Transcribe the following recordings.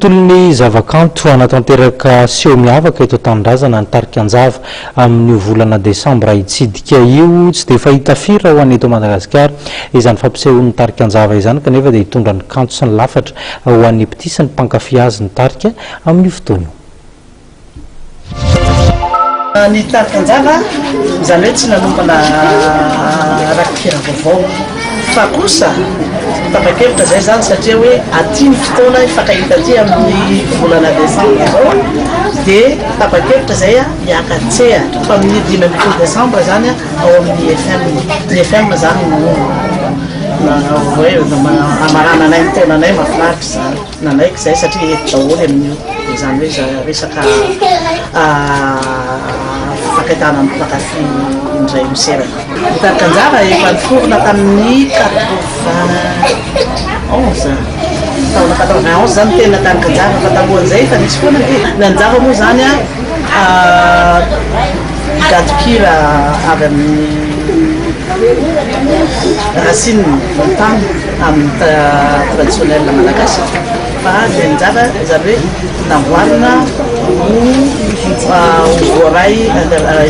Tolony zavakanto anatanteraka seho miavaka eto Tanindrazana ny Tarikanjava amin'ny volana Desambra itsidika io tsy dia fahita firy ho an'ny eto Madagasikara izany fampisehoan'ny Tarikanjava izany kanefa dia hitondra ny kanto sy ny lafatra ho an'ny mpity sy ny mpankafy azy ny tarika amin'ny fotoana. Ny Tarikanjava izany hoe tsy nanombana rakikira vaovao fa kosa tapa-kevitra zay zany satria hoe aty ny fotoana ifankahita aty amin'ny volana Desambra zao dia tapa-kevitra zay hiakatsehatra fa amin'ny 15 Desambra zany ao amin'ny FM zany hoe amarana anay ny taonanay mahafinaritra zany nanaiky zay satria eto daholo amin'io izany hoe resaka fakahitana amin'ny mpankafy indray miserana. Ny Tarikanjava efa niforona tamin'ny 91 taona 91 zany tena Tarikanjava fa talohan'izay fa nisy foana nanjava moa zany gadokira avy amin'ny racine montany amin'ny traditionnel malagasy fa dia njava izany hoe namboarina voaray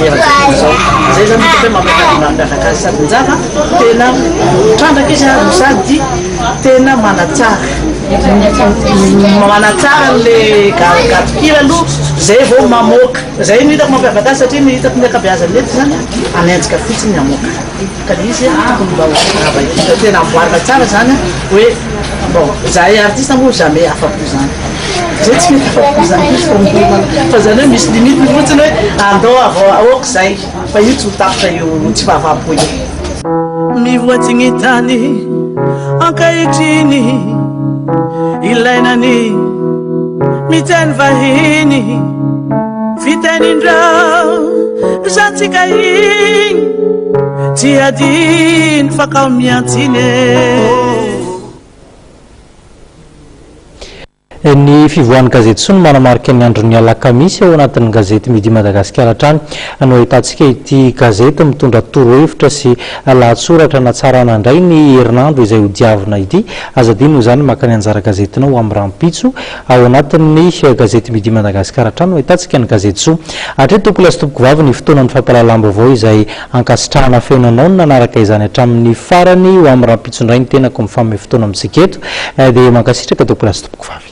eraky zao zay zany hoe mampiavaka azy sady njava tena trandraka izy no sady tena manatsara le gadokira aloha zay vao mamoaka zay no hitako mampiavaka azy satria ny hitako ny akabeazany mety zany anenjika fotsiny amoaka ka izy tokony mba tena amboarina tsara zany hoe bon zahay artiste moa jamais afa-po zany zay tsy mety afa-po zany fa zany hoe misy limite fotsiny hoe andao aoka zay fa io tsy ho tapitra io tsy fahavampo io. Mivoatsigny tany ankahitriny ilainany miteny vahiny fitenindreo zatsika igny tsy adiny fakao miantsiny. Ny fivoahan'ny gazety Sono manamarika ny andron'ny alakamisy ao anatin'ny gazety Midi Madagasikara trany no ahitantsika ity gazety mitondra torohevitra sy lahatsoratra natsarana indray ny herinandro izay hodiavina ity azadino izany makany anjara gazetinao amin'ny rampitso ao anatin'ny gazety Midi Madagasikara trany no ahitantsika ny gazety Sono hatreto tompoko lasy tompoko vavy ny fotoanan'ny fampalalam-baovao izay ankasitrahana fiainanao no nanaraka izany hatramin'ny farany ho amin'ny rampitso indray ny tenako mifamehy fotoana amintsika eto dia mankasitraka tompoko lasy tompoko vavy.